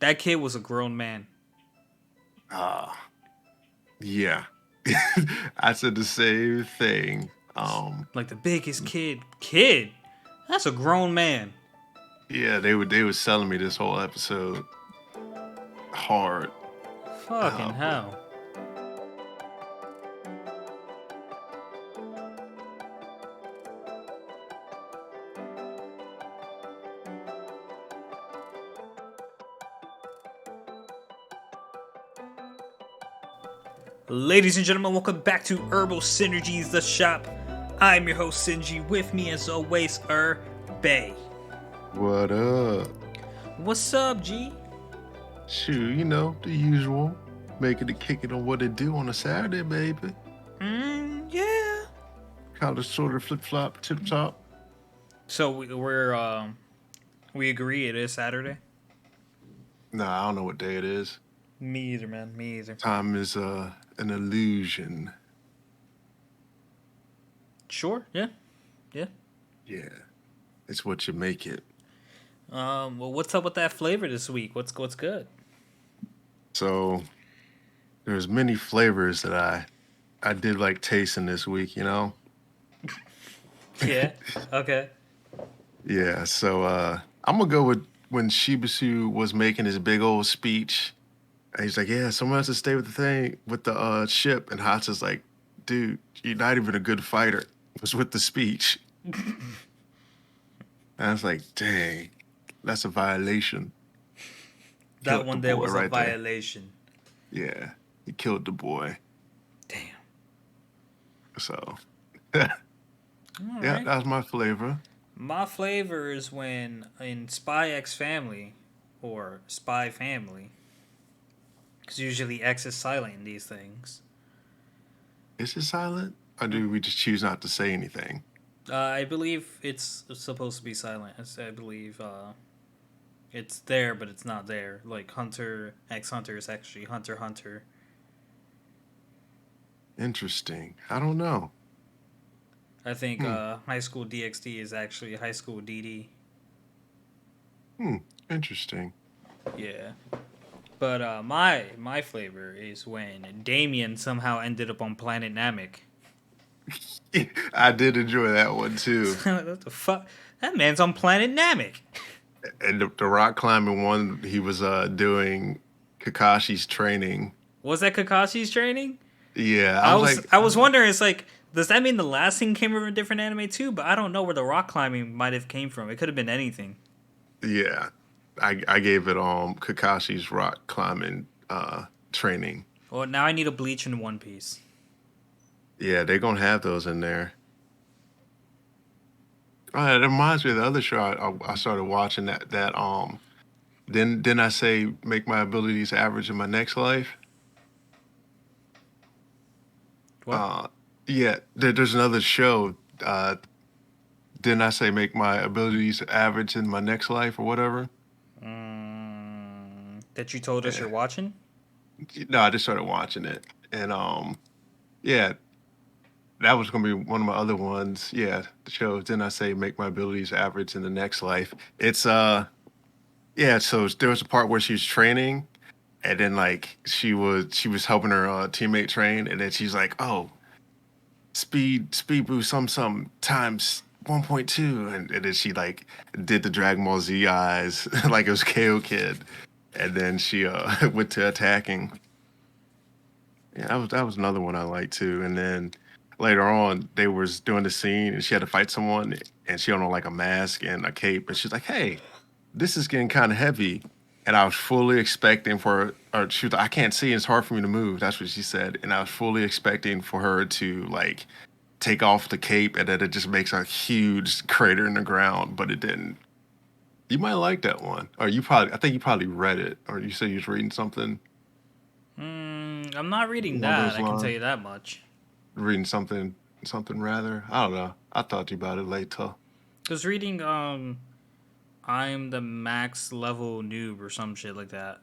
That kid was a grown man. Uh, yeah. I said the same thing. Like the biggest kid. Kid? That's a grown man. Yeah, they were selling me this whole episode hard. Fucking But hell. Ladies and gentlemen, welcome back to Herbal Synergies, the shop. I'm your host, Sinji. With me, as always, Bay. what up? What's up, G? Shoot, the usual. Making it kick it on what it do on a Saturday, baby. Yeah. College sort of flip flop, tip top. So we agree it is Saturday. Nah, I don't know what day it is. Me either, man. Me either. Time is an illusion. Sure. Yeah. Yeah. Yeah. It's what you make it. Well, what's up with that flavor this week? What's good? So there's many flavors that I did like tasting this week, Yeah. Okay. Yeah, so I'm gonna go with when Shibasu was making his big old speech. And he's like, "Yeah, someone has to stay with the thing with the ship." And Hatsa's like, "Dude, you're not even a good fighter." It was with the speech. And I was like, "Dang, that's a violation." That Killed the one there boy was a right there. violation. Yeah, he killed the boy. Damn. So, All yeah, right. that was my flavor. My flavor is when in Spy X Family or Spy Family, because usually X is silent in these things. Is it silent, or do we just choose not to say anything? I believe it's supposed to be silent. I believe it's there, but it's not there. Like Hunter X Hunter is actually Hunter Hunter. Interesting. I don't know. I think Hmm. High School DxD is actually High School DD. Hmm. Interesting. Yeah. But my flavor is when Damien somehow ended up on Planet Namek. I did enjoy that one too. What the fuck? That man's on Planet Namek. And the rock climbing one, he was doing Kakashi's training. Was that Kakashi's training? Yeah, I I was was like, I was wondering. It's like, does that mean the last thing came from a different anime too? But I don't know where the rock climbing might have came from. It could have been anything. yeah, I gave it Kakashi's rock climbing training. Well, now I need a Bleach in One Piece. Yeah, they're gonna have those in there. Oh, yeah, that reminds me of the other show I started watching that. Then I say make my abilities average in my next life. What? Uh, yeah, there's another show. Didn't I say make my abilities average in my next life or whatever? That you told us Yeah. you're watching? No, I just started watching it, and yeah, that was gonna be one of my other ones. Yeah, the show. Didn't I say make my abilities average in the next life? It's yeah. So there was a part where she was training, and then like she was helping her teammate train, and then she's like, oh, speed boost some times 1.2, and then she like did the Dragon Ball Z eyes like it was KO Kid, and then she went to attacking. Yeah, that was another one I liked too. And then later on, they was doing the scene, and she had to fight someone, and she had on like a mask and a cape, and she's like, "Hey, this is getting kind of heavy." And I was fully expecting for, or she was like, "I can't see, it's hard for me to move." That's what she said, and I was fully expecting for her to like take off the cape, and then it just makes a huge crater in the ground, but it didn't. You might like that one, or I think you probably read it, or you said you was reading something I'm not reading along that. those I can tell lines. you that much. Reading something rather. I don't know. I thought to you about it later. Cause reading I'm the max level noob or some shit like that.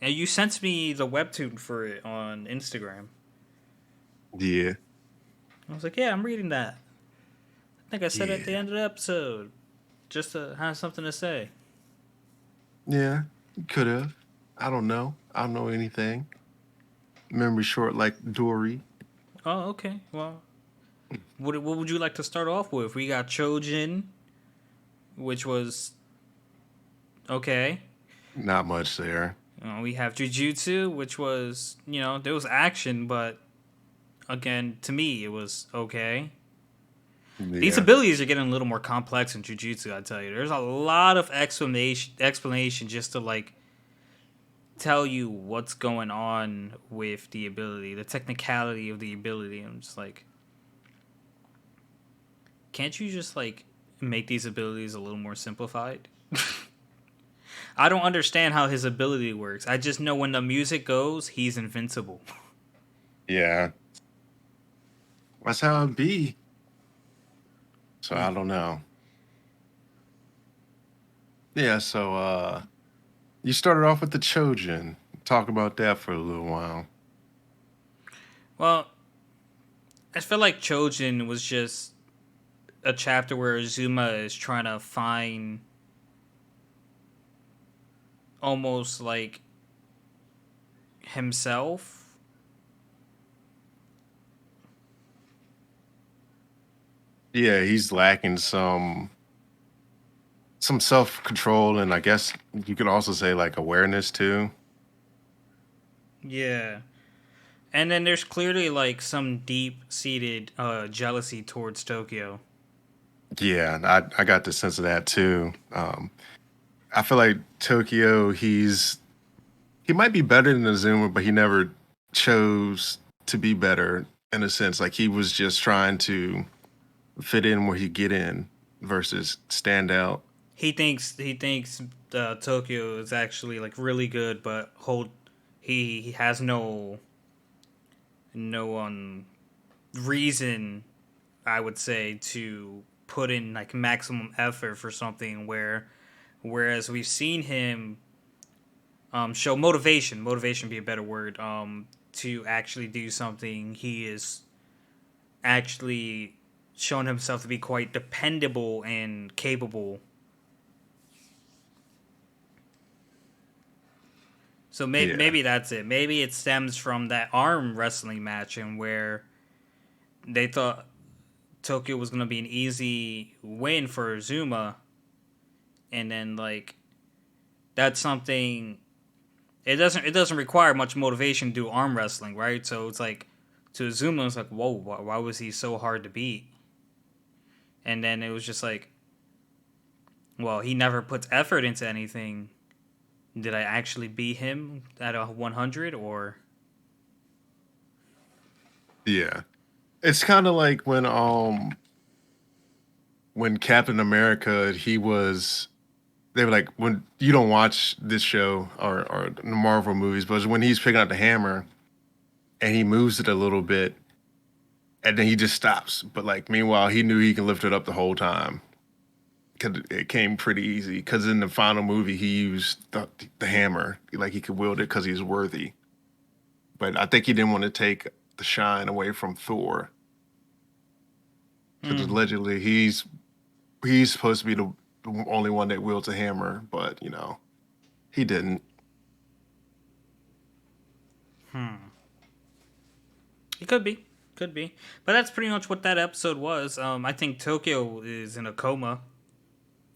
And you sent me the webtoon for it on Instagram. Yeah, I was like, yeah, I'm reading that. I think I said it at the yeah, end of the episode just to have something to say. yeah. Could have. I don't know. I don't know anything. Memory short like Dory. Oh, okay. Well, what would you like to start off with? We got Chojin, which was okay. Not much there. We have Jujutsu, which was, there was action, but again, to me, it was okay. These Yeah. abilities are getting a little more complex in Jujutsu, I tell you. There's a lot of explanation just to like tell you what's going on with the ability, the technicality of the ability. I'm just like, can't you just like make these abilities a little more simplified? I don't understand how his ability works. I just know when the music goes, he's invincible. Yeah. That's how it be. So Hmm. I don't know. Yeah, so you started off with the Chojin. Talk about that for a little while. Well, I feel like Chojin was just a chapter where Azuma is trying to find almost like himself. Yeah, he's lacking some self-control and I guess you could also say like awareness too. Yeah. And then there's clearly like some deep seated jealousy towards Tokyo. Yeah, I got the sense of that too. I feel like Tokyo, he might be better than Azuma, but he never chose to be better in a sense. Like he was just trying to fit in where he get in versus stand out. He thinks Tokyo is actually like really good, but hold he has no reason, I would say, to put in like maximum effort for something whereas we've seen him show motivation be a better word, to actually do something. He is actually shown himself to be quite dependable and capable. So Yeah, maybe that's it. Maybe it stems from that arm wrestling match and where they thought Tokyo was gonna be an easy win for Zuma, and then like that's something. It doesn't require much motivation to do arm wrestling, right? So it's like to Zuma, it's like, whoa, why was he so hard to beat? And then it was just like, well, he never puts effort into anything. Did I actually beat him at a 100 or? yeah. It's kind of like when Captain America he was they were like when you don't watch this show or the Marvel movies, but when he's picking up the hammer and he moves it a little bit and then he just stops. But like meanwhile, he knew he can lift it up the whole time because it came pretty easy. Because in the final movie, he used the hammer like he could wield it because he's worthy. But I think he didn't want to take the shine away from Thor because Mm, allegedly he's supposed to be the only one that wields a hammer, but he didn't. it could be, but that's pretty much what that episode was. I think Tokyo is in a coma.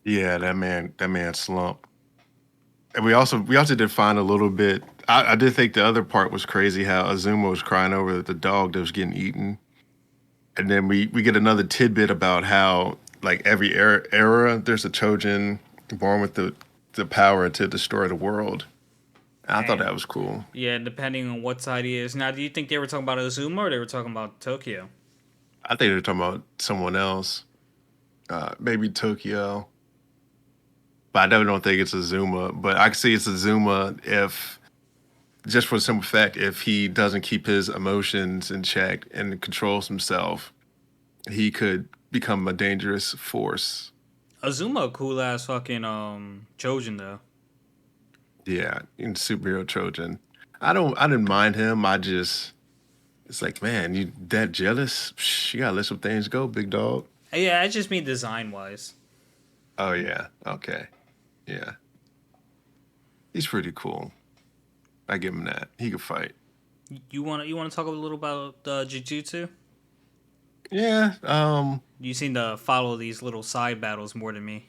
Yeah, that man slumped. And we also did find a little bit. I did think the other part was crazy how Azuma was crying over the dog that was getting eaten, and then we get another tidbit about how like every era there's a Trojan born with the power to destroy the world. I thought And that was cool. yeah, depending on what side he is. Now, do you think they were talking about Azuma or they were talking about Tokyo? I think they're talking about someone else, maybe Tokyo, but I definitely don't think it's Azuma. But I can see it's Azuma if just for the simple fact if he doesn't keep his emotions in check and controls himself, he could become a dangerous force. Azuma, a cool ass fucking Chojin though. Yeah, in superhero Trojan. I didn't mind him. I just it's like, man, you that jealous? Psh, you gotta let some things go, big dog. Yeah, I just mean design wise. Oh yeah. Okay. Yeah. He's pretty cool. I give him that. He could fight. You want to talk a little about jujutsu? Yeah. You seem to follow these little side battles more than me.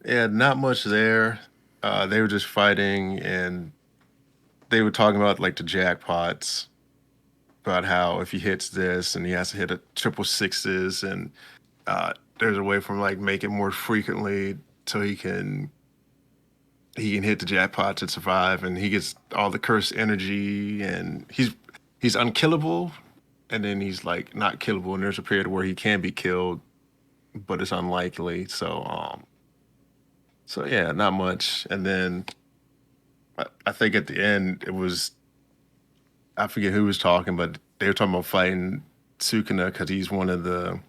Yeah. Not much there. They were just fighting, and they were talking about like the jackpots, about how if he hits this and he has to hit a triple sixes, and there's a way from like make it more frequently so he can hit the jackpot to survive, and he gets all the cursed energy, and he's unkillable, and then he's like not killable, and there's a period where he can be killed, but it's unlikely. So yeah, not much. And then I think at the end it was, I forget who was talking, but they were talking about fighting Sukuna because he's one of the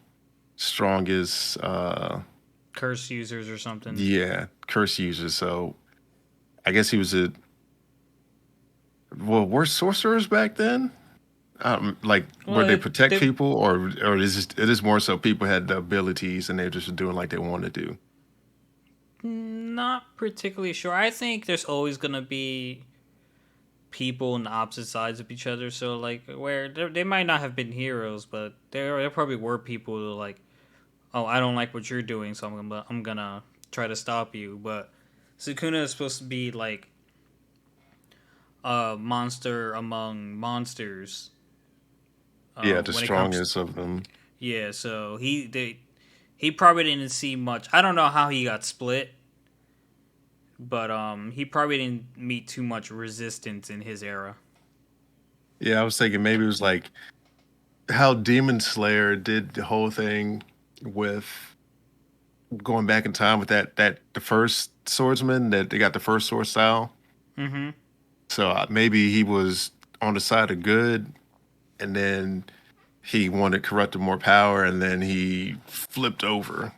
strongest, Curse users or something. yeah, curse users. So I guess he was a, well, were sorcerers back then? Like where they Well, protect they people, or it is more so people had the abilities and they just doing like they want to do. not particularly sure. I think there's always gonna be people on the opposite sides of each other. So like, where they might not have been heroes, but there probably were people who like, oh, I don't like what you're doing, so I'm gonna try to stop you. But Sukuna is supposed to be like a monster among monsters. Yeah, the When it comes, strongest of them. yeah. So he probably didn't see much. I don't know how he got split, but he probably didn't meet too much resistance in his era. Yeah, I was thinking maybe it was like how Demon Slayer did the whole thing with going back in time with that the first swordsman that they got the first sword style. Mm-hmm. So maybe he was on the side of good, and then he wanted corrupted more power, and then he flipped over.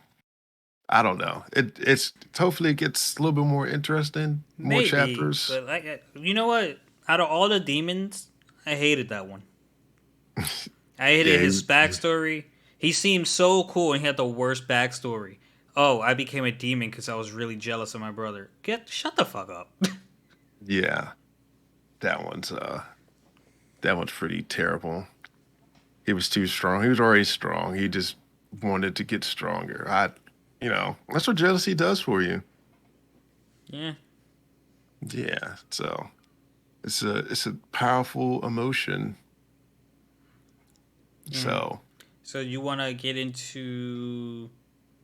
I don't know. It's hopefully it gets a little bit more interesting, more Maybe, chapters. but like, you know what? Out of all the demons, I hated that one. I hated Yeah, his backstory. He seemed so cool, and he had the worst backstory. Oh, I became a demon because I was really jealous of my brother. Shut the fuck up. yeah, that one's that one's pretty terrible. He was too strong. He was already strong. He just wanted to get stronger. That's what jealousy does for you. Yeah. Yeah, so it's a powerful emotion. Mm. So So you want to get into?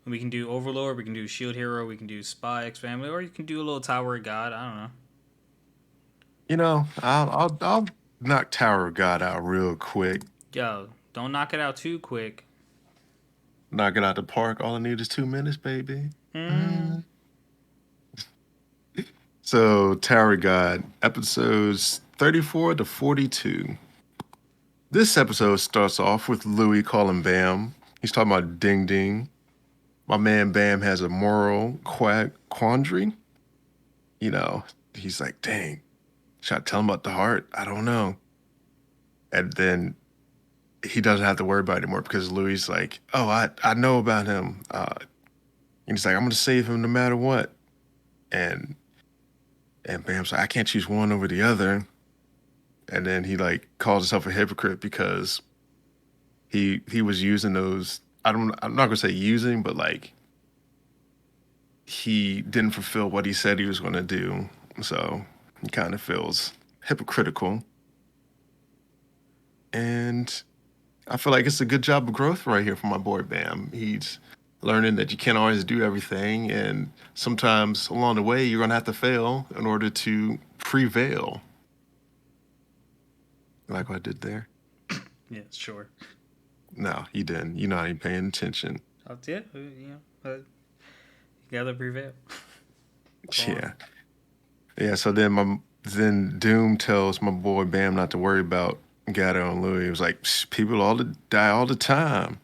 We can do Overlord. We can do Shield Hero. We can do Spy X Family, or you can do a little Tower of God. I don't know. I'll knock Tower of God out real quick. Yo, don't knock it out too quick. Knock it out the park. All I need is 2 minutes, baby. Mm. Mm. So Tower of God, episodes 34 to 42. This episode starts off with Louis calling Bam. He's talking about Ding Ding. My man Bam has a moral quandary. You know, he's like, dang, should I tell him about the heart? I don't know. And then he doesn't have to worry about it anymore because Louis is like, oh, I know about him. And he's like, I'm gonna save him no matter what. And and Bam's like, I can't choose one over the other. And then he like calls himself a hypocrite because he was using those. I'm not gonna say using, but like he didn't fulfill what he said he was gonna do. So he kind of feels hypocritical. And I feel like it's a good job of growth right here for my boy Bam. He's learning that you can't always do everything, and sometimes along the way you're gonna have to fail in order to prevail. Like what I did there. Yeah, sure. No, you didn't. You're not even paying attention. That's it. But you gotta prevail. Go on. Yeah, yeah. So then Doom tells my boy Bam not to worry about Gato and Louis. He was like, people die all the time.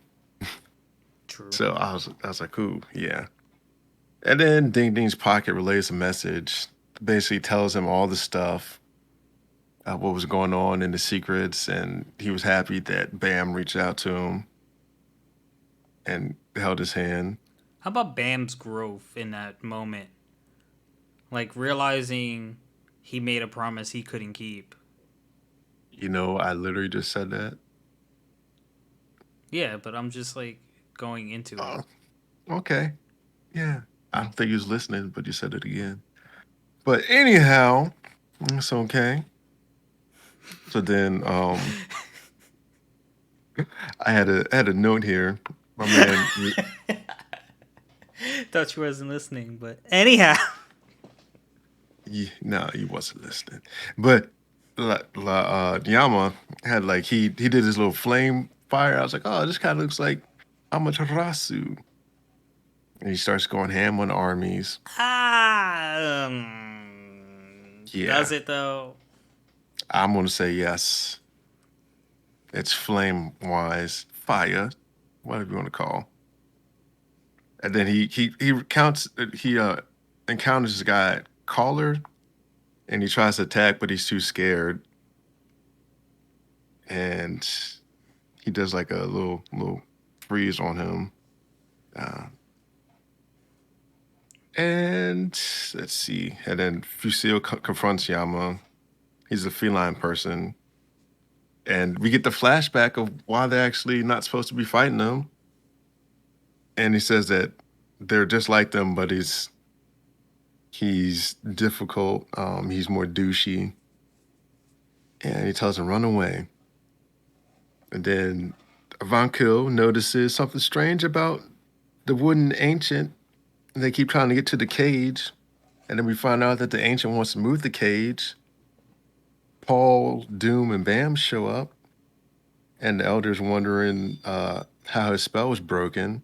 True. So I was like, ooh, yeah. And then Ding Ding's pocket relays a message, basically tells him all the stuff, what was going on in the secrets, and he was happy that Bam reached out to him and held his hand. How about Bam's growth in that moment? Like realizing he made a promise he couldn't keep. You know, I literally just said that. Yeah, but I'm just like going into it. Oh, okay. Yeah. I don't think he was listening, but you said it again. But anyhow, it's okay. So then I had a note here. My man Thought you wasn't listening, but anyhow. no, he wasn't listening. But Yama had like he did his little flame fire. I was like, oh, this kind of looks like Amaterasu. And he starts going ham on armies. Does Yeah, it though? I'm gonna say yes. It's flame wise, fire, whatever you want to call. And then he encounters this guy Caller, and he tries to attack, but he's too scared, and he does like a little freeze on him. Uh, and let's see, and then Fusil confronts Yama. He's a feline person, and we get the flashback of why they're actually not supposed to be fighting them. And he says that they're just like them, but he's difficult. He's more douchey, and he tells him run away. And then Avankil notices something strange about the wooden ancient. And they keep trying to get to the cage, and then we find out that the ancient wants to move the cage. Paul, Doom, and Bam show up, and the elder's wondering how his spell was broken.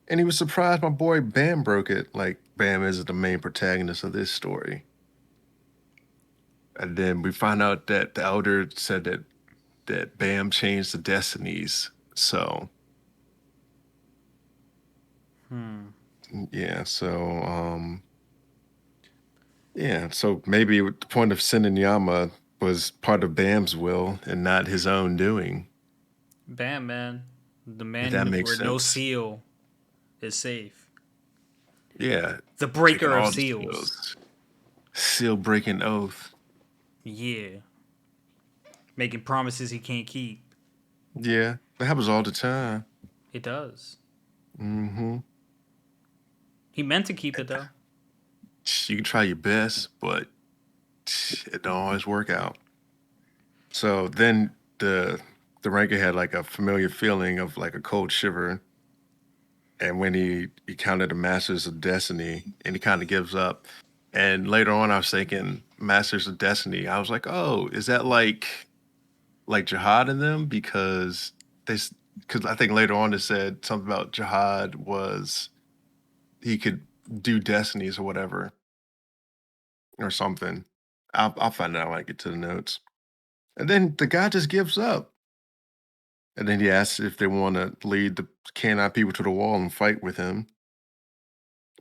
And he was surprised my boy Bam broke it. Like Bam is the main protagonist of this story. And then we find out that the elder said that Bam changed the destinies. So Hmm. yeah, so maybe the point of sending Yama was part of Bam's will and not his own doing. Bam, man. The If that man makes where no sense. seal is safe. Yeah, The taking breaker of all the seals. skills. Seal breaking oath. Yeah. Making promises he can't keep. Yeah, that happens all the time. It does. Hmm. He meant to keep it though. You can try your best, but it don't always work out. So then the ranker had like a familiar feeling of like a cold shiver, and when he counted the Masters of Destiny, and he kind of gives up. And later on, I was thinking Masters of Destiny. I was like, oh, is that like Jihad in them? Because I think later on it said something about Jihad was he could do destinies or whatever or something. I'll find out when I get to the notes. And then the guy just gives up. And then he asks if they want to lead the canine people to the wall and fight with him.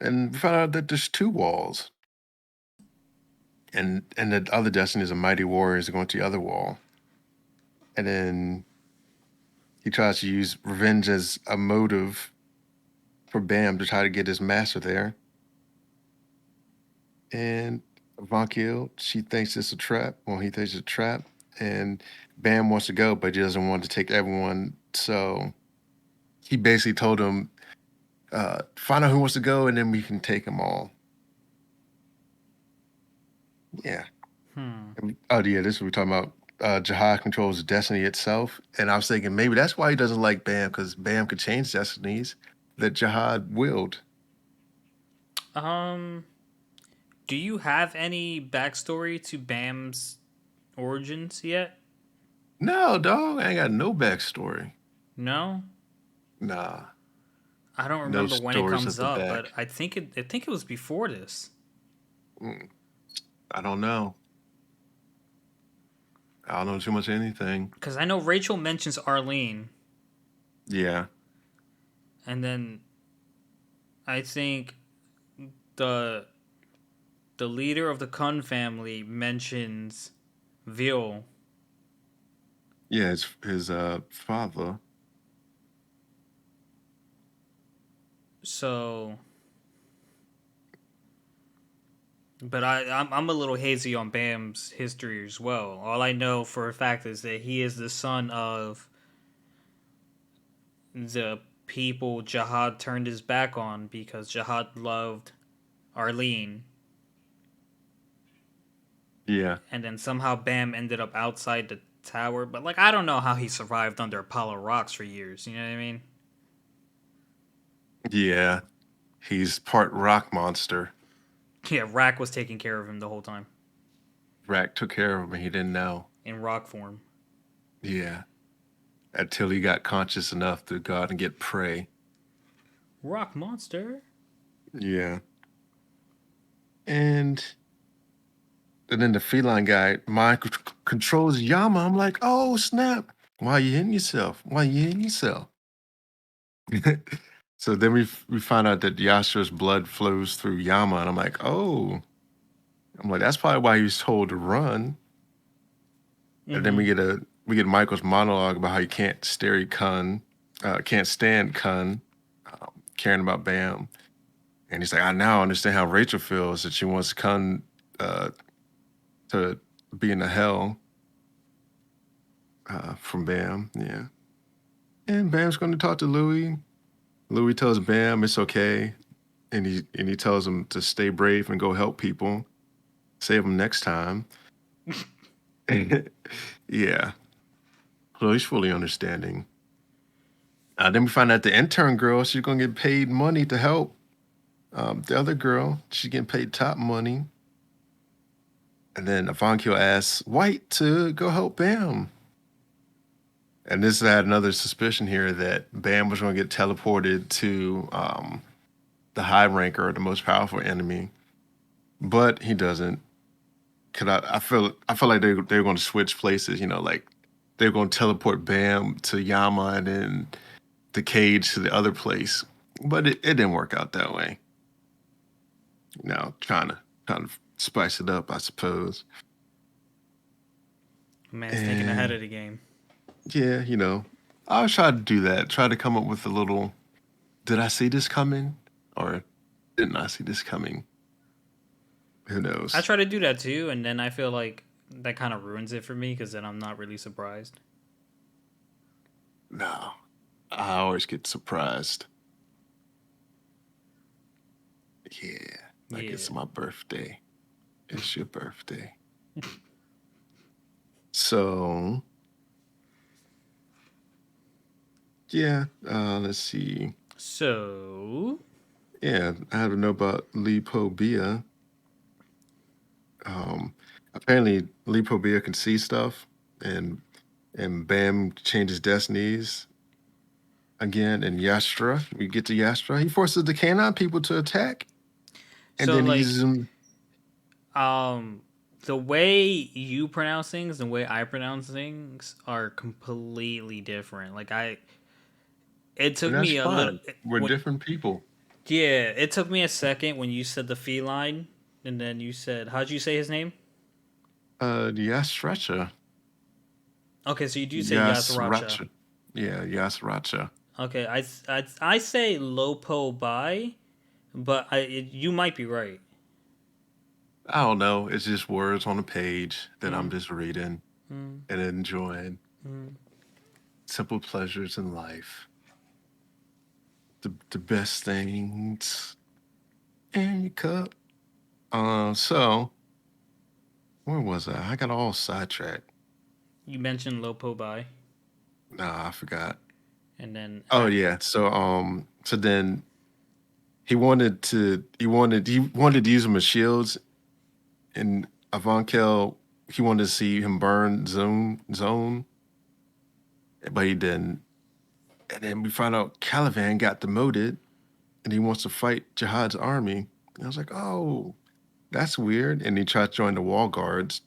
And we found out that there's two walls. And the other destiny is a mighty warriors going to the other wall. And then he tries to use revenge as a motive for Bam to try to get his master there. And Vankil, she thinks it's a trap. Well, he thinks it's a trap. And Bam wants to go, but he doesn't want to take everyone. So he basically told him, find out who wants to go, and then we can take them all. Yeah. Hmm. Oh, yeah, this is what we're talking about. Jihad controls destiny itself. And I was thinking maybe that's why he doesn't like Bam, because Bam could change destinies that Jihad willed. Um, do you have any backstory to Bam's origins yet? No, dog, I ain't got no backstory. No? Nah, I don't no remember when it stories comes at the up, but back. I think it was before this. Mm, I don't know. I don't know too much of anything. Because I know Rachel mentions Arlene, Yeah. and then I think the the leader of the Kun family mentions Vil. Yeah, his father. So But I'm a little hazy on Bam's history as well. All I know for a fact is that he is the son of the people Jihad turned his back on because Jihad loved Arlene, Yeah. and then somehow Bam ended up outside the tower. But like, I don't know how he survived under Apollo rocks for years. You know what I mean? Yeah. He's part rock monster. Yeah, Rack was taking care of him the whole time Rack took care of him and he didn't know. in rock form. Yeah. Until he got conscious enough to go out and get prey. Rock monster. Yeah. And then the feline guy controls Yama. I'm like, oh snap! Why you hitting yourself? Why you hitting yourself? So then we find out that Yasha's blood flows through Yama, and I'm like, oh, I'm like, that's probably why he was told to run. And then Mm-hmm. we get Michael's monologue about how he can't stand Kun, caring about Bam, and he's like, I now understand how Rachel feels that she wants Kun uh, to be in the hell from Bam, yeah. And Bam's going to talk to Louis. Louis tells Bam it's okay, and he tells him to stay brave and go help people, save them next time. Yeah, so he's fully understanding. Then we find out the intern girl, she's gonna get paid money to help. The other girl, she's getting paid top money. And then Avankyo asks White to go help Bam. And this had another suspicion here that Bam was going to get teleported to the high ranker, the most powerful enemy, but he doesn't. Cause I feel like they're going to switch places. You know, like they're going to teleport Bam to Yama and then the cage to the other place, but it didn't work out that way. You know, trying to spice it up, I suppose. Man's thinking ahead And of the game. yeah, you know, I was trying to do that. Try to come up with a little. Did I see this coming, or didn't I see this coming? Who I knows? try to do that too, and then I feel like that kind of ruins it for me because then I'm not really surprised. No, I always get surprised. Yeah, like Yeah. it's my birthday. It's your birthday. So yeah, let's see. So Yeah, I have to know about Lipobia. Um, Apparently Lipobia can see stuff, and Bam changes destinies again. And Yastra, we get to Yastra. He forces the canine people to attack, and so then he like uses them. um the way you pronounce things and the way I pronounce things are completely different. Like I it And took that's me a little fine. We're different people. yeah, it took me a second when you said the feline and then you said how'd you say his name? Yasracha. Okay, so you do say Yasracha. Yasracha. Yeah, Yasracha. Okay, I say Lopo Bai, but you might be right. I don't know. It's just words on a page that I'm Mm, just reading mm, and enjoying. mm. Simple pleasures in life. The best things in your cup. So where was I? I got all sidetracked. You mentioned Lopo Bai, Nah, I forgot. and then Oh yeah. So then he wanted to use them as shields, and Avankel he wanted to see him burn zone, but he didn't. And then we find out Calivan got demoted and he wants to fight Jihad's army. And I was like, oh, that's weird. And he tried to join the wall guards.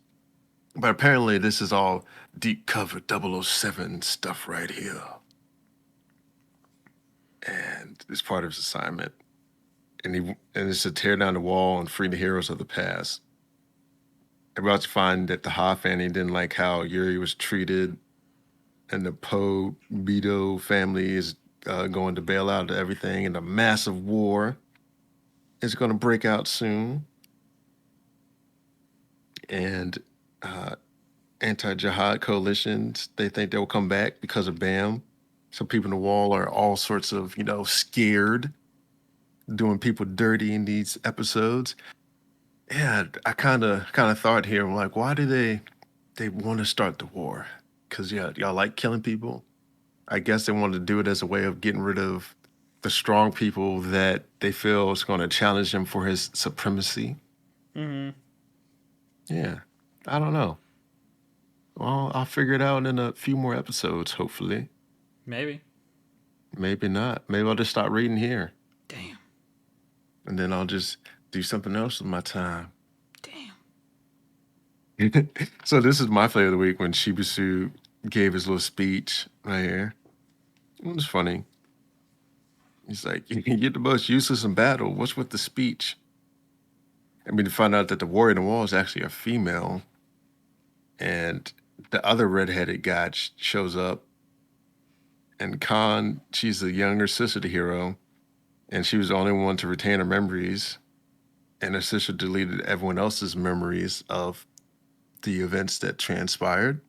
But apparently this is all deep cover 007 stuff right here. And it's part of his assignment. And it's to tear down the wall and free the heroes of the past. And we're about to find that the Ha family didn't like how Yuri was treated, and the Poe Beto family is going to bail out everything, and a massive war is going to break out soon. and uh, anti-jihad coalitions. They think they'll come back because of Bam. So people in the wall are all sorts of, scared, doing people dirty in these episodes. Yeah, I kind of thought here, I'm like, why do they want to start the war? Because yeah, y'all like killing people. I guess they wanted to do it as a way of getting rid of the strong people that they feel is going to challenge him for his supremacy. Mm-hmm. Yeah, I don't know. Well, I'll figure it out in a few more episodes, hopefully. Maybe. Maybe not. Maybe I'll just stop reading here Damn. and then I'll just do something else with my time. Damn. So this is my flavor of the week when Shibusu gave his little speech right here. It was funny. He's like, you can get the most useless in battle. What's with the speech? I mean, to find out that the warrior in the wall is actually a female, and the other redheaded guy shows up, and Khan, she's the younger sister to the hero, and she was the only one to retain her memories, and her sister deleted everyone else's memories of the events that transpired.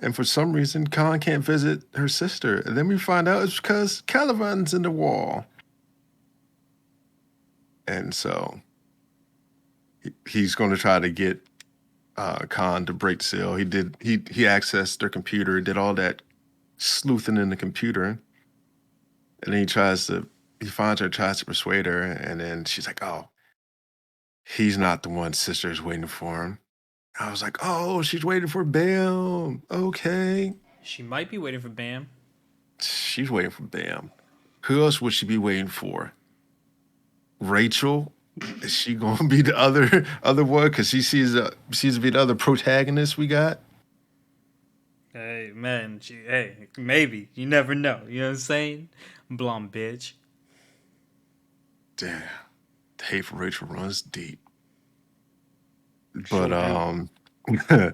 And for some reason, Khan can't visit her sister. And then we find out it's because Caliban's in the wall. And so he's going to try to get Khan to break the seal. He accessed their computer, did all that sleuthing in the computer, and then he finds her, tries to persuade her, and then she's like, "Oh, he's not the one. Sister's waiting for him." I was like, "Oh, she's waiting for Bam. Okay, She might be waiting for Bam. she's waiting for Bam. Who else would she be waiting for? Rachel? Is she gonna be the other one? Because she's to be the other protagonist we got. Hey, man. Hey, maybe. You never know. You know what I'm saying? Blonde bitch. Damn, the hate for Rachel runs deep. But Sure do.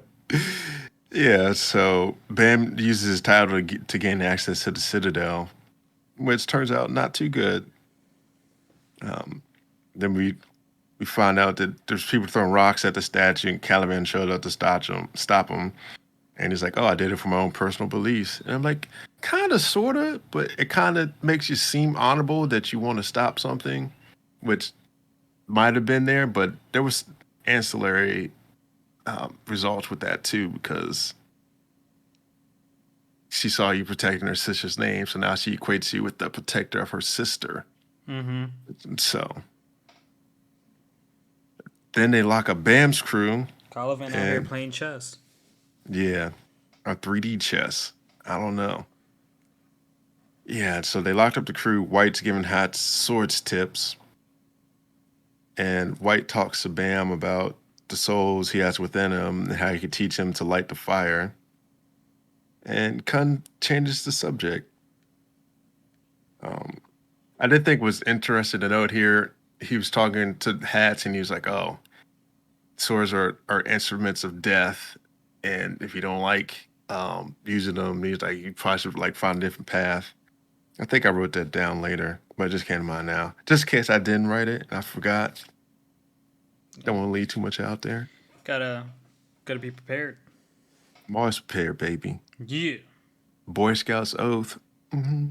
yeah. So Bam uses his title to gain access to the Citadel, which turns out not too good. Um, then we find out that there's people throwing rocks at the statue, and Caliban showed up to stop him. And he's like, "Oh, I did it for my own personal beliefs." And I'm like, "Kind of, sorta," but it kind of makes you seem honorable that you want to stop something, which might have been there, but there was ancillary results with that too because she saw you protecting her sister's name, so now she equates you with the protector of her sister. Mm-hmm. And so then they lock up Bam's crew, Calivan out here and playing chess. yeah, a 3D chess. I don't know. Yeah, so they locked up the crew. White's giving Hats swords tips, and White talks to Bam about the souls he has within him and how he could teach him to light the fire. And Kun changes the subject. Um, I did think was interesting to note here. He was talking to Hats, and he was like, "Oh, swords are instruments of death, and if you don't like using them, he's like you probably should like find a different path." I think I wrote that down later, but it just came to mind now. Just in case I didn't write it, I forgot. Don't want to leave too much out there. Gotta gotta be prepared. I'm always prepared, baby. Yeah. Boy Scouts oath. Hmm.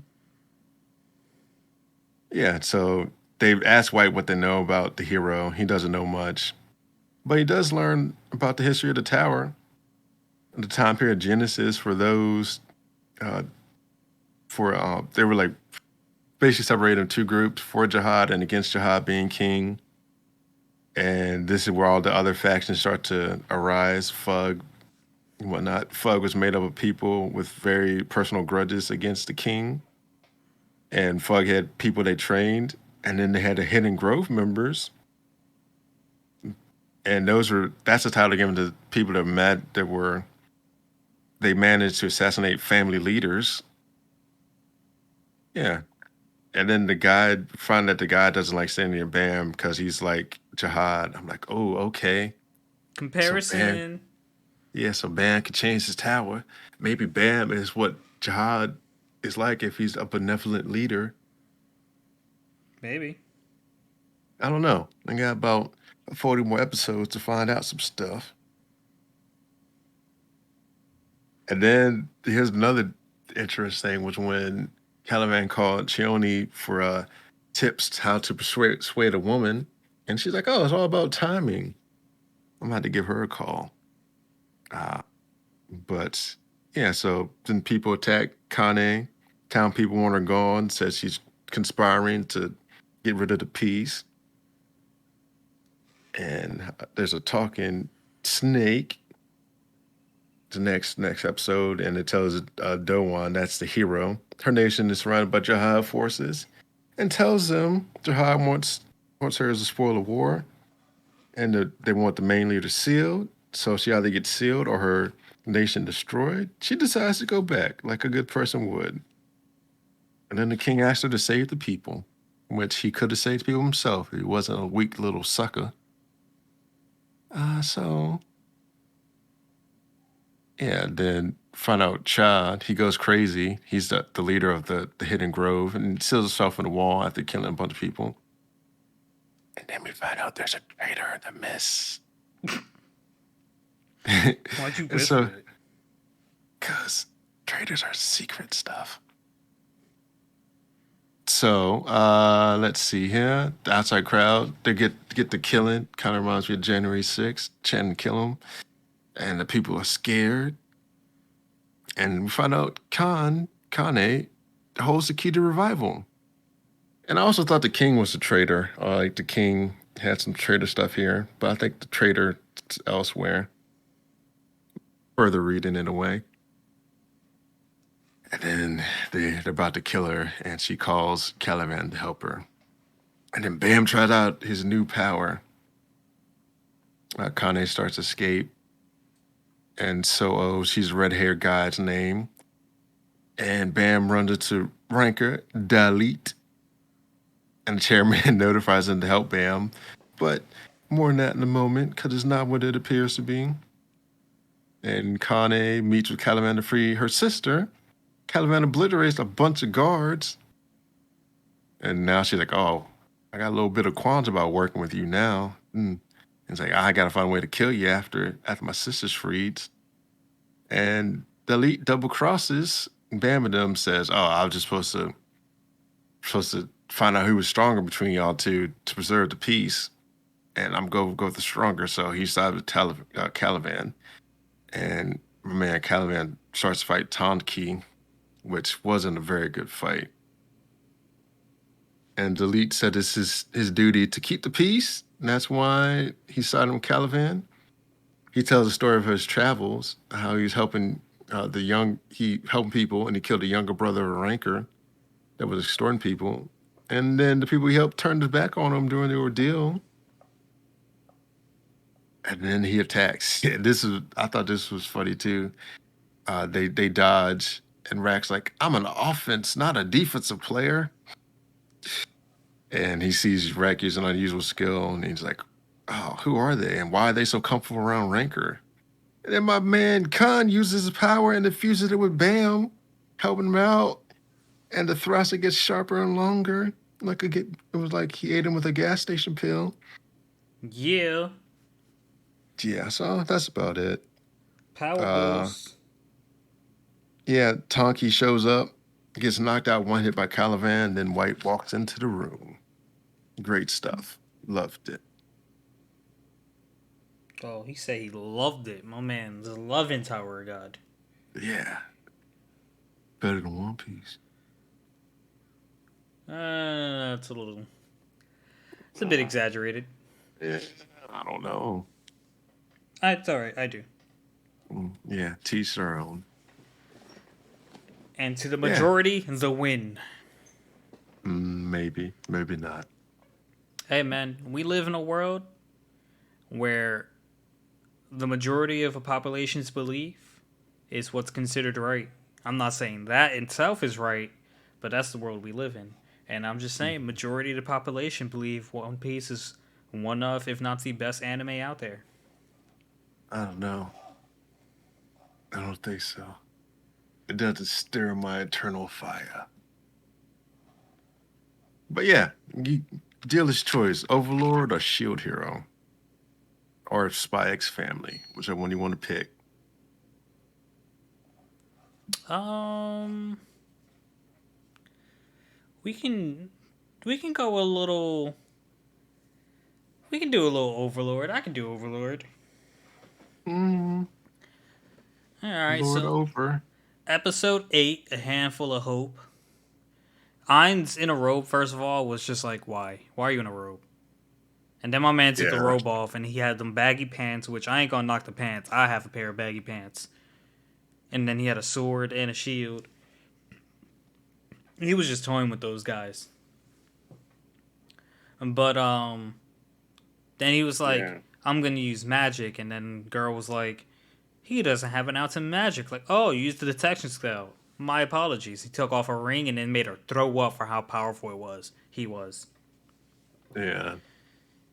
Yeah, so they've asked White what they know about the hero. He doesn't know much, but he does learn about the history of the tower, the time period Genesis for those. Uh, for They were like basically separated in two groups: for Jihad and against Jihad being king. And this is where all the other factions start to arise. Fug and whatnot. Fug was made up of people with very personal grudges against the king, and Fug had people they trained, and then they had the Hidden Grove members, and that's the title given to people that they managed to assassinate family leaders. Yeah, and then the guy find that the guy doesn't like standing near Bam because he's like jihad. I'm like, oh, okay. So Bam, Comparison. yeah, so Bam could change his tower. Maybe Bam is what jihad is like if he's a benevolent leader. Maybe. I don't know. I got about 40 more episodes to find out some stuff. And then here's another interesting was when Caliban called Chione for tips how to persuade a woman. And she's like, oh, it's all about timing. I'm going to have to give her a call. Uh, but yeah, so then people attack Kane. Town people want her gone, says she's conspiring to get rid of the peace. And there's a talking snake the next episode, and it tells Dowan, that's the hero. Her nation is surrounded by Jihad forces, and tells them Jihad wants her as a spoil of war, and they want the main leader sealed. So she either gets sealed or her nation destroyed. She decides to go back like a good person would. And then the king asked her to save the people, which he could have saved the people himself if he wasn't a weak little sucker. So yeah, then find out Chad, he goes crazy. He's the leader of the Hidden Grove and seals himself in the wall after killing a bunch of people. And then we find out there's a traitor in the mist. Why'd you And so, whisper it? because traitors are secret stuff. So, let's see here. The outside crowd, they get the killing. Kind of reminds me of January 6th. Chanting kill him. And the people are scared. And we find out Kane, holds the key to revival. And I also thought the king was a traitor. Like the king had some traitor stuff here, but I think the traitor elsewhere. Further reading it away. And then they're about to kill her, and she calls Caliban to help her. And then Bam tries out his new power. Kane starts to escape. And so, she's a red-haired guy's name. And Bam runs into Ranker, Dalit, and the chairman notifies him to help Bam. But more on that in a moment, because it's not what it appears to be. And Kane meets with Caliban to free her sister. Caliban obliterates a bunch of guards. And now she's like, oh, I got a little bit of qualms about working with you now. And it's like, I got to find a way to kill you after my sister's freed. And the elite double crosses. Bam and them says, oh, I was just supposed to find out who was stronger between y'all two to preserve the peace. And I'm go with the stronger. So he sided with Caliban. And my man Caliban starts to fight Tonki, which wasn't a very good fight. And Delete said it's his duty to keep the peace, and that's why he sided with Caliban. He tells the story of his travels, how he's helping he helping people, and he killed a younger brother of a ranker that was extorting people. And then the people he helped turned his back on him during the ordeal. And then he attacks. Yeah, I thought this was funny too. They dodge, and Rack's like, I'm an offense, not a defensive player. And he sees Rack use an unusual skill, and he's like, oh, who are they? And why are they so comfortable around Ranker? And then my man Khan uses his power and infuses it with Bam, helping him out. And the thruster gets sharper and longer. It was like he ate him with a gas station pill. Yeah. Yeah, so that's about it. Power Uh, boost. yeah, Tonki shows up, gets knocked out one hit by Caliban, then White walks into the room. Great stuff. Loved it. Oh, he said he loved it. My man's a loving Tower God. Yeah, better than One Piece. It's a little. It's a bit exaggerated. Yeah, I don't know. It's alright, I do. Yeah, teach their own. And to the Yeah, majority, the win. maybe, maybe not. Hey man, we live in a world where the majority of a population's belief is what's considered right. I'm not saying that itself is right, but that's the world we live in. And I'm just saying, Mhm. majority of the population believe One Piece is one of, if not the best anime out there. I don't know. I don't think so. It doesn't stir my eternal fire. But yeah, dealer's choice: Overlord or Shield Hero. or Spy X Family, whichever one you want to pick. Um, we can we can go a little. We can do a little Overlord. I can do Overlord. Mm, All right. Lord So over. episode 8, A Handful of Hope. Ain's in a robe. First of all, was just like, why? Why are you in a robe? And then my man took the Yeah, robe off, and he had them baggy pants, which I ain't gonna knock the pants. I have a pair of baggy pants. And then he had a sword and a shield. He was just toying with those guys. But then he was like, yeah. I'm gonna use magic, and then girl was like, he doesn't have an ounce of magic. Like, oh, you used the detection spell. My apologies. He took off a ring and then made her throw up for how powerful it was. He was. Yeah.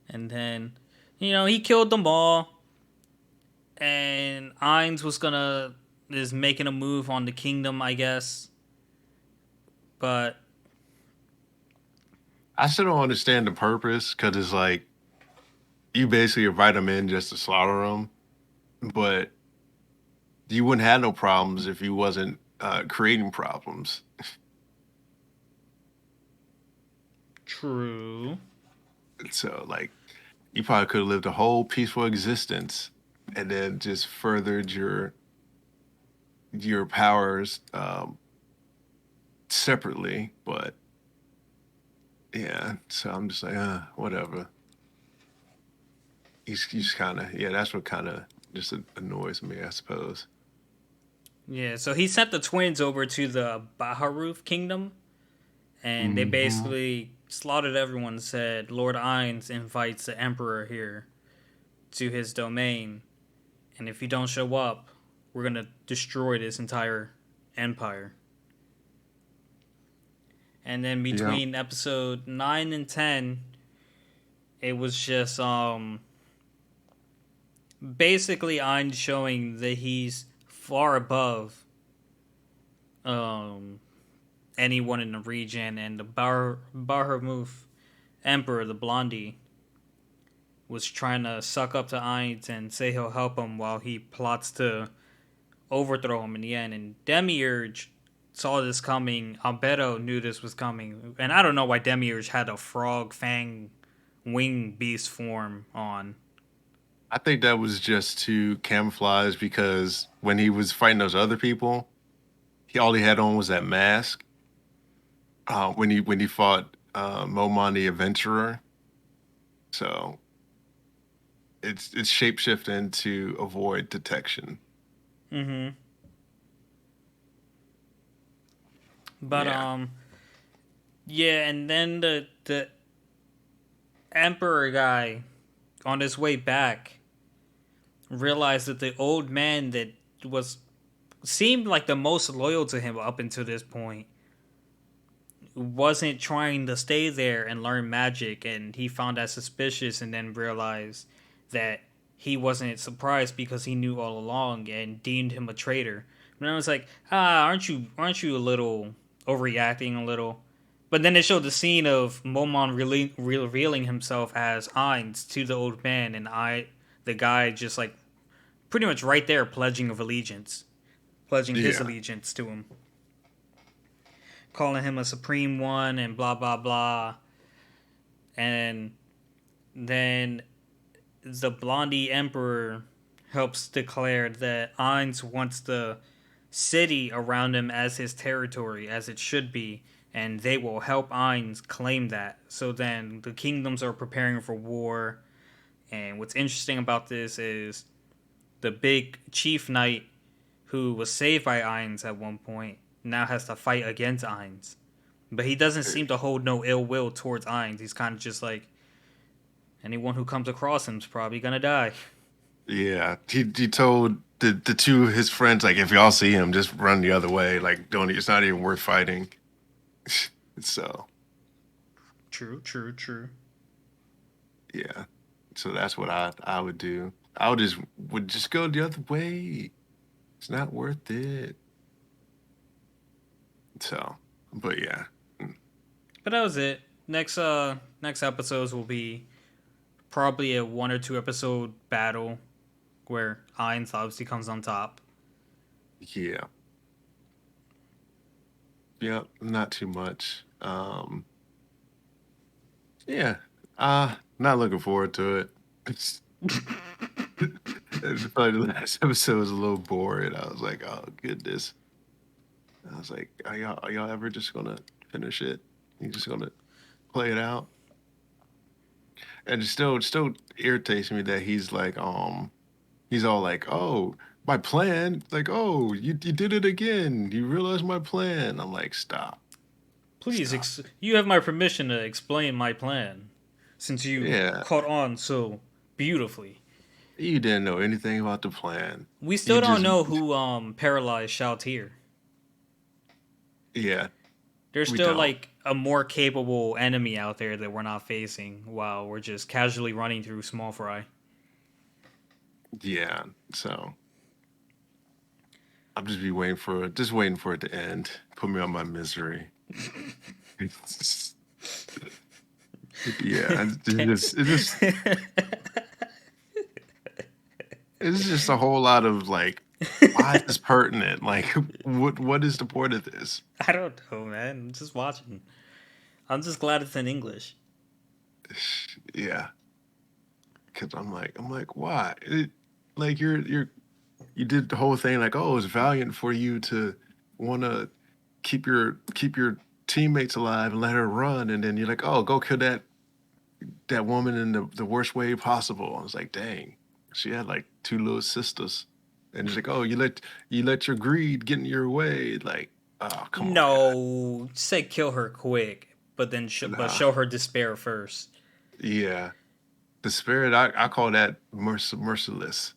And then, he killed them all. And Ainz was gonna is making a move on the kingdom, I guess. But I still don't understand the purpose because it's like you basically invite them in just to slaughter them, but you wouldn't have no problems if you wasn't creating problems. true. So like you probably could have lived a whole peaceful existence and then just furthered your powers separately. But yeah, so I'm just like, whatever. He's kind of yeah. That's what kind of just annoys me, I suppose. Yeah, so he sent the twins over to the Baharuf kingdom, and they Hmm. basically slaughtered everyone and said Lord Ainz invites the Emperor here to his domain, and if you don't show up, we're gonna destroy this entire empire. And then Yep. between episode 9 and 10, it was just basically Ainz showing that he's far above um anyone in the region, and the Bahamut Emperor, the Blondie, was trying to suck up to Ainz and say he'll help him while he plots to overthrow him in the end. And Demiurge saw this coming. Albedo knew this was coming. And I don't know why Demiurge had a frog fang wing beast form on. I think that was just to camouflage because when he was fighting those other people, he all he had on was that mask. When he fought Momon the Adventurer, so it's shapeshifting to avoid detection. Mm-hmm. But Yeah, yeah, and then the Emperor guy on his way back realized that the old man that was seemed like the most loyal to him up until this point wasn't trying to stay there and learn magic, and he found that suspicious, and then realized that he wasn't surprised because he knew all along and deemed him a traitor. And I was like, aren't you a little overreacting a little? But then it showed the scene of Momon really revealing himself as Ainz to the old man, and the guy, just like pretty much right there, pledging his yeah, allegiance to him, calling him a supreme one, and blah blah blah. And then the Blondie Emperor helps declare that Ainz wants the city around him as his territory, as it should be, and they will help Ainz claim that. So then the kingdoms are preparing for war. And what's interesting about this is the big chief knight who was saved by Ainz at one point now has to fight against Ainz. But he doesn't seem to hold no ill will towards Ainz. He's kind of just like, anyone who comes across him's probably gonna die. yeah. He told the two of his friends like if y'all see him, just run the other way. Like don't. It's not even worth fighting. So True, true, true. yeah. So that's what I would do. I would just go the other way. It's not worth it. So, but yeah. But that was it. Next episodes will be Probably a 1 or 2 episode battle where Ainz obviously comes on top. Yeah, yeah, not too much. Yeah, not looking forward to it. It's, it's probably the last episode was a little boring. I was like, oh goodness. I was like, are y'all ever just gonna finish it? You just gonna play it out? And it still irritates me that he's all like, oh, my plan, like, oh, you did it again. You realized my plan. I'm like, stop, Please, stop. you have my permission to explain my plan, since you Yeah, caught on so beautifully. you didn't know anything about the plan. We You still don't just, know who paralyzed Shoutir. yeah, There's we still don't. like a more capable enemy out there that we're not facing while we're just casually running through Small Fry. Yeah, so I'm just waiting for it to end. Put me on my misery. Yeah, it's just a whole lot of like, why is this pertinent? Like, what is the point of this? I don't know, man. I'm just watching. I'm just glad it's in English. Yeah, because I'm like, why? Like you did the whole thing like, oh, it's valiant for you to want to keep your teammates alive and let her run, and then you're like, oh, go kill that woman in the worst way possible. I was like, dang, she had like two little sisters, and it's like, oh, you let your greed get in your way. Like, oh, come on, guy. No, say kill her quick, but then but Nah, show her despair first. yeah, the spirit. I call that merciless.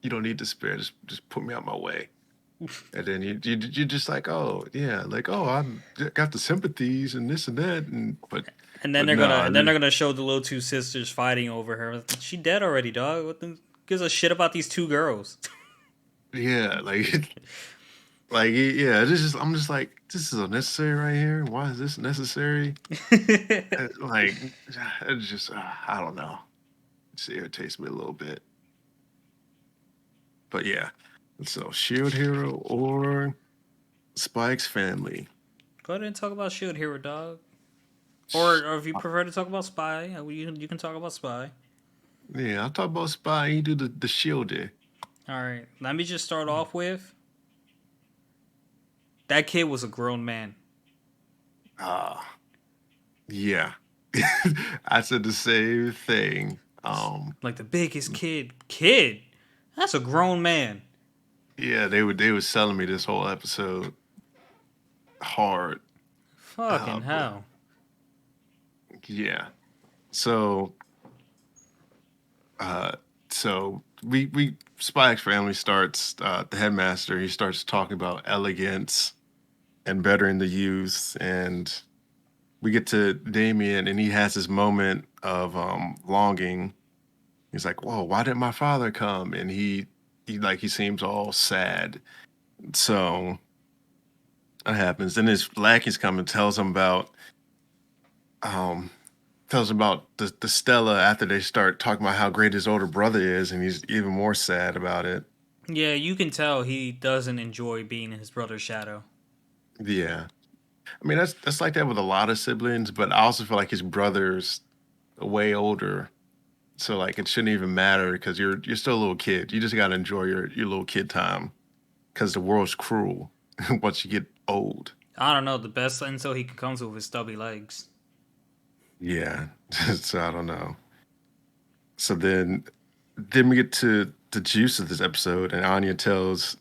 You don't need despair. Just put me out my way. And then you just like, oh yeah, like, oh, I'm got the sympathies and this and that, and but no, And then they're gonna show the little two sisters fighting over her. She dead already, dog. What the gives a shit about these two girls? yeah, like like yeah, I'm just like, this is unnecessary right here. Why is this necessary? Like it's just I don't know. It just irritates me a little bit. But yeah, so Shield Hero or Spike's family. Go ahead and talk about Shield Hero, dog. Sh- Or if you prefer to talk about Spy, you can talk about Spy. Yeah, I'll talk about Spike. You do the Shielder. All right, let me just start off with that kid was a grown man. Ah, yeah. I said the same thing. Like the biggest kid. That's a grown man. Yeah, they were selling me this whole episode hard. Fucking But hell. yeah. So uh so we Spike's family starts the headmaster, he starts talking about elegance and bettering the youth, and we get to Damien and he has this moment of longing. He's like, whoa, why didn't my father come? And he seems all sad. So that happens. Then his lackeys come and um tells him about the Stella after they start talking about how great his older brother is, and he's even more sad about it. Yeah, you can tell he doesn't enjoy being in his brother's shadow. Yeah. I mean that's like that with a lot of siblings, but I also feel like his brother's way older. So like it shouldn't even matter because you're still a little kid. You just gotta enjoy your little kid time because the world's cruel once you get old. I don't know. The best insult he can come to with his stubby legs. Yeah. So I don't know. So then we get to the juice of this episode, and Anya tells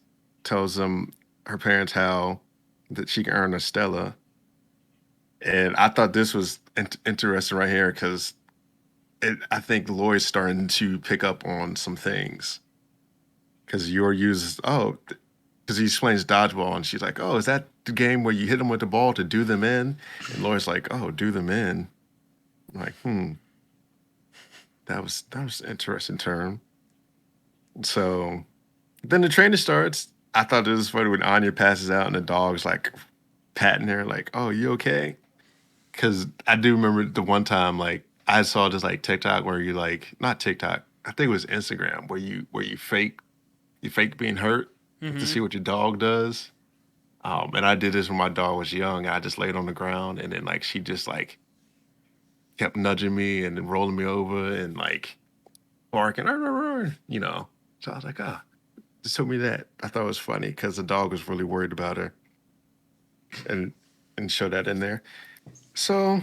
them her parents how that she can earn a Stella, and I thought this was interesting right here because I think Lloyd's starting to pick up on some things because your uses because he explains dodgeball, and she's like, oh, is that the game where you hit them with the ball to do them in? And Lloyd's like, oh, do them in. I'm like, that was an interesting term. So then the training starts. I thought it was funny when Anya passes out and the dog's like patting her, like, "Oh, you okay?" Because I do remember the one time, like, I saw this like TikTok where you like not TikTok, I think it was Instagram where you fake being hurt to Mm-hmm. see what your dog does. And I did this when my dog was young. I just laid on the ground and then like she just like kept nudging me and then rolling me over and like barking, "Arr, arr, arr," you know. So I was like, ah, just told me that. I thought it was funny because the dog was really worried about her and show that in there. So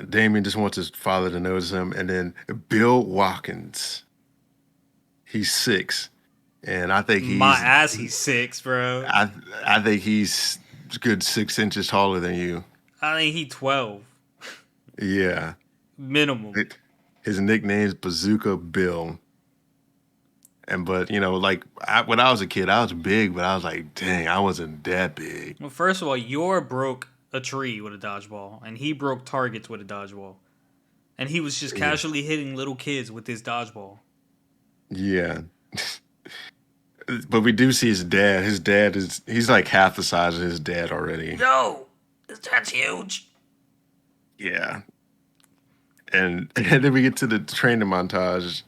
Damien just wants his father to notice him, and then Bill Watkins, he's 6, and My ass, he's 6, bro. I I think he's a good 6 inches taller than you. I think he 12 Yeah, minimum. his nickname's Bazooka Bill. And but like when I was a kid, I was big, but I was like, dang, I wasn't that big. Well, first of all, Yor broke a tree with a dodgeball, and he broke targets with a dodgeball, and he was just Yeah, casually hitting little kids with his dodgeball. yeah. But we do see his dad. His dad he's like half the size of his dad already. Yo, that's huge. Yeah. And then we get to the training montage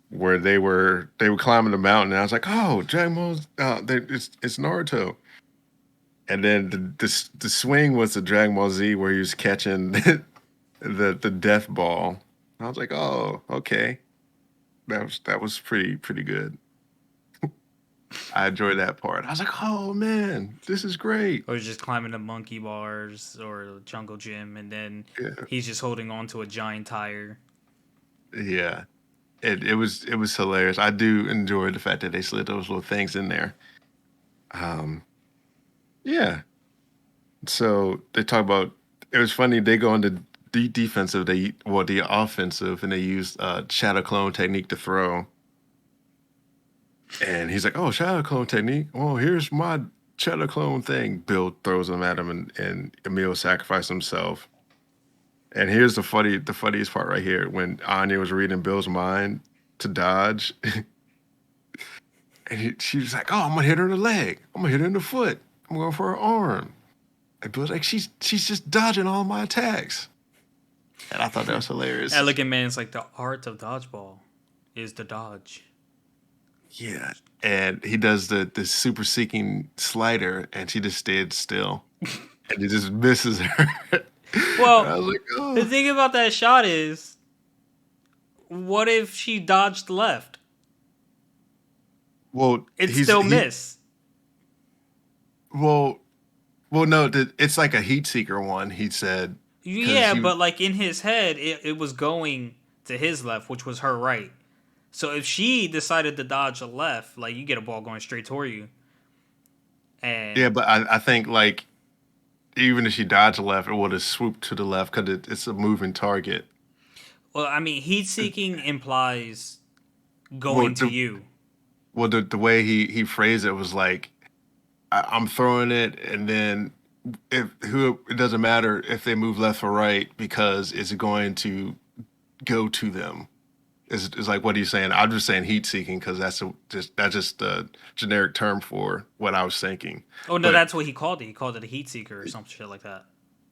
where they were climbing the mountain. And I was like, oh, Dragon Ball, it's Naruto. And then the swing was the Dragon Ball Z where he was catching the death ball. I was like, oh, okay, that was pretty good. I enjoyed that part. I was like, oh man, this is great. Or just climbing the monkey bars or the jungle gym, and then Yeah, he's just holding on to a giant tire. yeah. It was hilarious. I do enjoy the fact that they slid those little things in there. Um, yeah. So they talk about it was funny. They go into the defensive. The offensive, and they use shadow clone technique to throw. And he's like, "Oh, shadow clone technique. Well, here's my shadow clone thing." Bill throws them at him, and Emil sacrifices himself. And here's the funniest part right here when Anya was reading Bill's mind to dodge, and she was like, "Oh, I'm gonna hit her in the leg. I'm gonna hit her in the foot. I'm going for her arm." And Bill's like, "She's just dodging all my attacks." And I thought that was hilarious. Elegant Man's like the art of dodgeball is the dodge. Yeah. And he does the super seeking slider, and she just stayed still, and he just misses her. And I Well, was like, the oh, thing about that shot is, what if she dodged left? well, It still he miss. well, no, it's like a heat seeker one. He said because Yeah, he but like in his head, it was going to his left, which was her right. So if she decided to dodge a left, like you get a ball going straight toward you, yeah, and but I think like even if she dodged left, it would have swooped to the left because it's a moving target. well, I mean, heat seeking implies Well, going to you. the way he phrased it was like I'm throwing it, and then if who it doesn't matter if they move left or right because it's going to go to them. Is like what are you saying? I'm just saying heat seeking because that's just a generic term for what I was thinking. Oh no, But that's what he called it. He called it a heat seeker or some shit like that.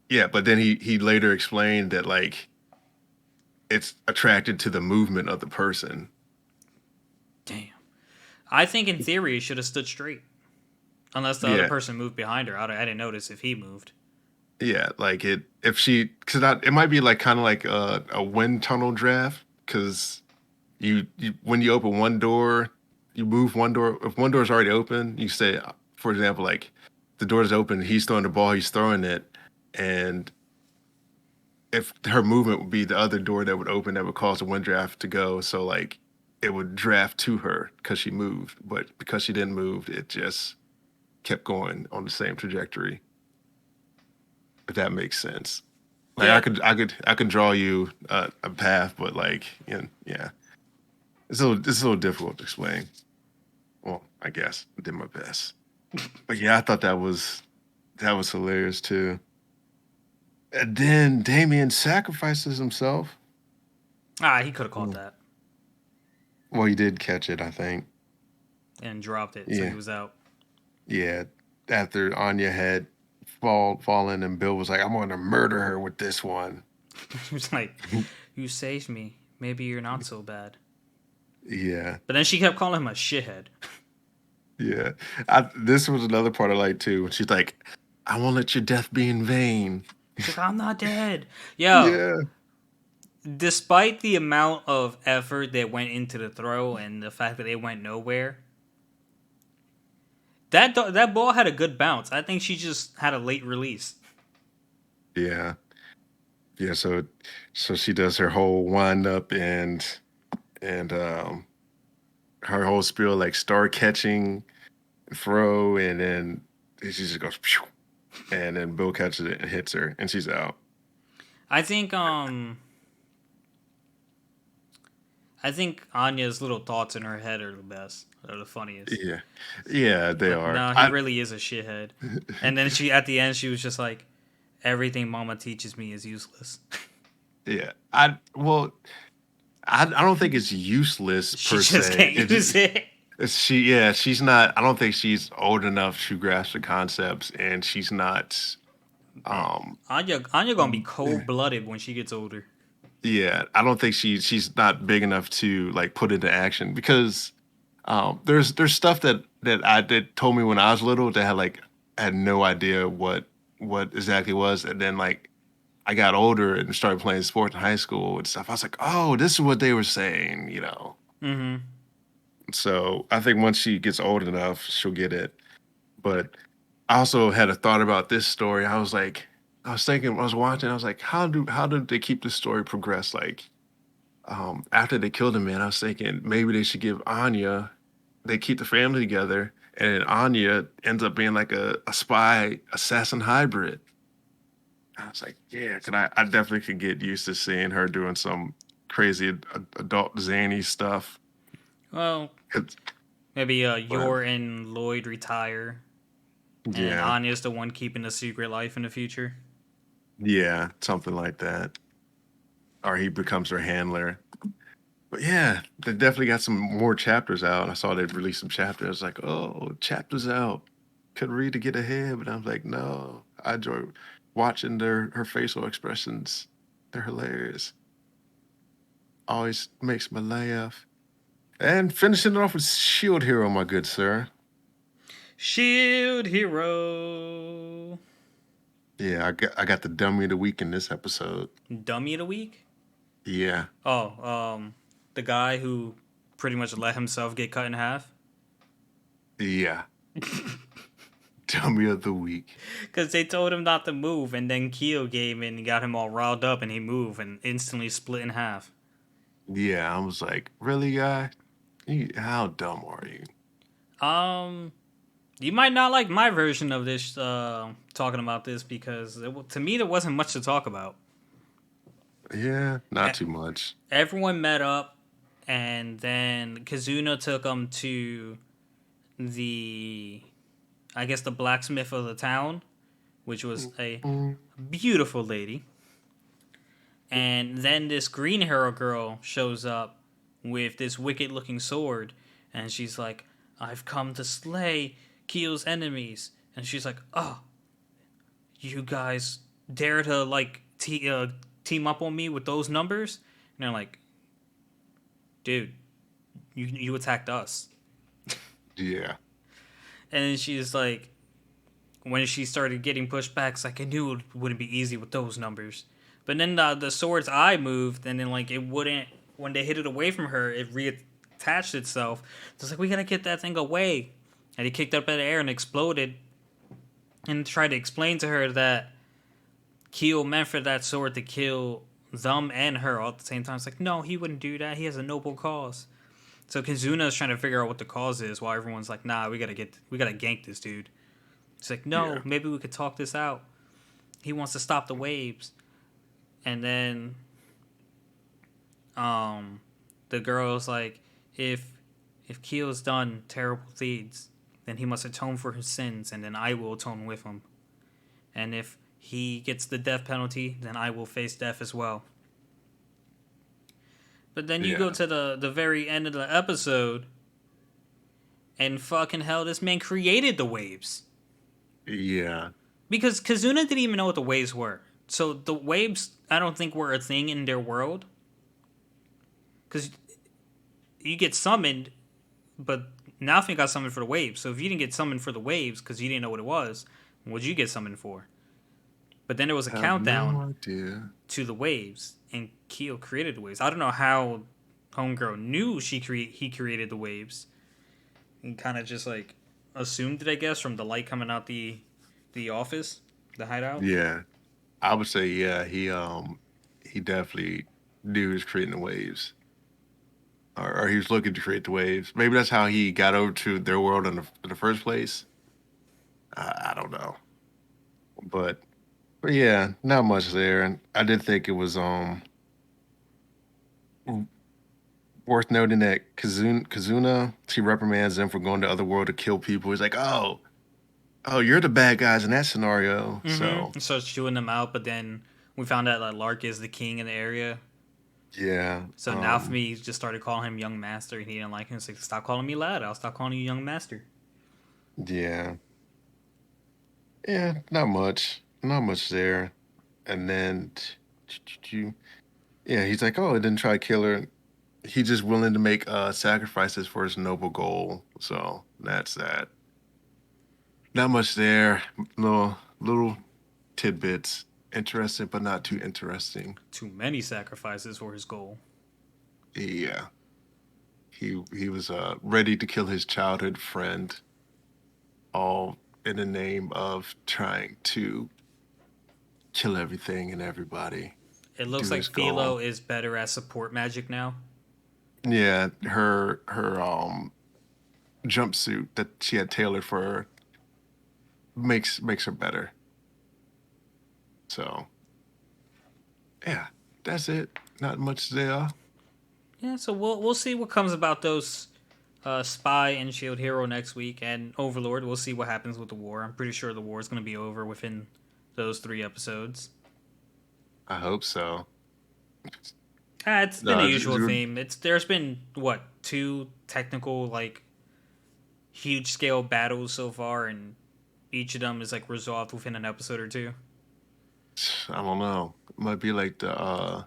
yeah, but then he later explained that like it's attracted to the movement of the person. Damn. I think in theory it should have stood straight, unless the other Yeah, person moved behind her. I didn't notice if he moved. yeah, like it if she because it might be like kind of like a wind tunnel draft because you when you open one door, you move one door. If one door is already open, you say, for example, like the door is open, he's throwing the ball, he's throwing it, and if her movement would be the other door that would open, that would cause the wind draft to go. So like it would draft to her because she moved, but because she didn't move, it just kept going on the same trajectory. If that makes sense. Like Yeah, I could draw you a path, but like yeah, it's a little difficult to explain. Well, I guess I did my best. But yeah, I thought that was hilarious too. And then Damien sacrifices himself. he could have caught Mm. that Well, he did catch it, I think. and dropped it, so he Yeah, was out. yeah. After Anya had fallen, and Bill was like, "I'm going to murder her with this one." He was like, "You saved me. Maybe you're not so bad." Yeah. But then she kept calling him a shithead. Yeah. This was another part I like too. She's like, I won't let your death be in vain. She's like, "I'm not dead." Yo, Yeah. despite the amount of effort that went into the throw and the fact that it went nowhere, that ball had a good bounce. I think she just had a late release. Yeah. Yeah. So she does her whole wind up and her whole spiel like star catching throw, and then she just goes phew, and then Bill catches it and hits her and she's out. I think I think Anya's little thoughts in her head are the best. Are the funniest. Yeah. Yeah, It's they like, are. no, he really is a shithead. And then she at the end she was just like, everything Mama teaches me is useless. Yeah. I don't think it's useless She per just se. can't use it. She's not. I don't think she's old enough to grasp the concepts, and she's not. Man, Um, Anya gonna be cold blooded when she gets older. yeah, I don't think she's not big enough to like put into action because there's stuff that told me when I was little that I had no idea what exactly was, and then like I got older and started playing sports in high school and stuff. I was like, oh, this is what they were saying, you know. Mm-hmm. So I think once she gets old enough, she'll get it. But I also had a thought about this story. I was thinking, I was watching, I was like, how did they keep the story progress? Like, after they killed him, man, I was thinking maybe they should give Anya, they keep the family together, and then Anya ends up being like a spy assassin hybrid. I was like, yeah, I definitely could get used to seeing her doing some crazy adult zany stuff. Well, 'Cause- maybe But Yor and Lloyd retire, and yeah, Anya's the one keeping the secret life in the future. yeah, something like that. Or he becomes her handler. But yeah, they definitely got some more chapters out. I saw they'd released some chapters. I was like, oh, chapters out. Couldn't read to get ahead, but I was like, no. I enjoy watching her facial expressions. They're hilarious. Always makes me laugh. And finishing it off with Shield Hero, my good sir. Shield hero, Yeah, I got the dummy of the week in this episode. dummy of the week. Yeah, Oh, the guy who pretty much let himself get cut in half. yeah, dummy of the week. Because they told him not to move, and then Keo came in and got him all riled up, and he moved and instantly split in half. Yeah, I was like, really, guy? How dumb are you? Um, you might not like my version of this, talking about this, because to me there wasn't much to talk about. Yeah, E- not too much. Everyone met up, and then Kazuna took them to the, I guess, the blacksmith of the town, which was a Mm. beautiful lady. And then this green hero girl shows up with this wicked looking sword, and she's like, I've come to slay Keel's enemies. And she's like, oh, you guys dare to like team up on me with those numbers? And they're like, dude, you attacked us. Yeah, And then she's like, when she started getting pushed back, it's like, I knew it wouldn't be easy with those numbers. But then the sword's eye moved, and then like it wouldn't. When they hit it away from her, it reattached itself. So it's like, we gotta get that thing away. And he kicked up in the air and exploded. And tried to explain to her that Keel meant for that sword to kill them and her all at the same time. It's like, no, he wouldn't do that. He has a noble cause. So Kizuna is trying to figure out what the cause is, while everyone's like, nah, we gotta gank this dude. It's like, no, yeah, maybe we could talk this out. He wants to stop the waves. And then um the girl's like, if Keel's done terrible deeds, then he must atone for his sins, and then I will atone with him. And if he gets the death penalty, then I will face death as well. But then you go yeah, to the very end of the episode, and fucking hell, this man created the waves. yeah. Because Kazuna didn't even know what the waves were. So the waves, I don't think were a thing in their world, because you get summoned, but nothing got summoned for the waves. So if you didn't get summoned for the waves because you didn't know what it was, what'd you get summoned for? But then there was a I have no countdown idea. to the waves, and Keo created the waves. I don't know how Homegirl knew he created the waves, and kind of just like assumed it, I guess, from the light coming out the office, the hideout. Yeah, I would say yeah. He definitely knew he was creating the waves, or he was looking to create the waves. Maybe that's how he got over to their world in the first place. I don't know, but yeah, not much there. And I did think it was worth noting that Kazuna, she reprimands them for going to other world to kill people. He's like, oh, you're the bad guys in that scenario. So And starts chewing them out, but then we found out that Lark is the king in the area. yeah, So now for me, he just started calling him Young Master, and he didn't like him. He's like, "Stop calling me lad. I'll stop calling you Young Master." yeah, yeah, not much there. And then, yeah, he's like, oh, I didn't try to kill her. He's just willing to make sacrifices for his noble goal. So that's that. Not much there. Little tidbits. Interesting, but not too interesting. Too many sacrifices for his goal. Yeah, he was ready to kill his childhood friend, all in the name of trying to kill everything and everybody, It do looks like his goal. Philo is better at support magic now. Yeah, her jumpsuit that she had tailored for her makes her better. So yeah, that's it. Not much there. Yeah, so we'll see what comes about those Spy and Shield Hero next week, and Overlord. We'll see what happens with the war. I'm pretty sure the war is going to be over within those 3 episodes. I hope so. It's been a No, usual theme. There's been what, two technical like huge scale battles so far, and each of them is like resolved within an episode or two. I don't know. It might be like the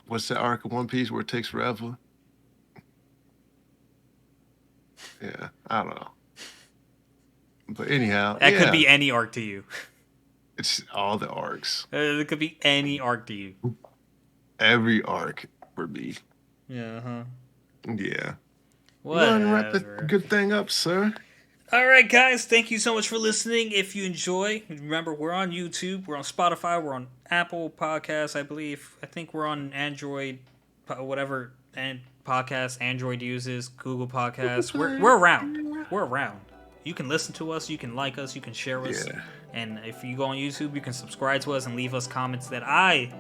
what's the arc of One Piece where it takes forever? Yeah, I don't know. But anyhow, That could yeah, be any arc to you. it's all the arcs. It could be any arc to you. Every arc for me. Yeah, huh. Yeah. Go ahead and wrap that Whatever. good thing up, sir. All right, guys. Thank you so much for listening. If you enjoy, remember we're on YouTube, we're on Spotify, we're on Apple Podcasts, I believe. I think we're on Android, whatever and podcast Android uses, Google Podcasts. We're around. We're around. You can listen to us. You can like us. You can share us. Yeah. And if you go on YouTube, you can subscribe to us and leave us comments that I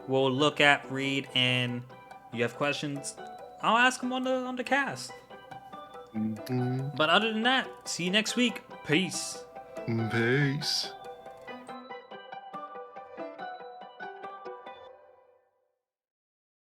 will look at, read, and you have questions, I'll ask them on the cast. Mm-hmm. But other than that, see you next week. Peace. Peace.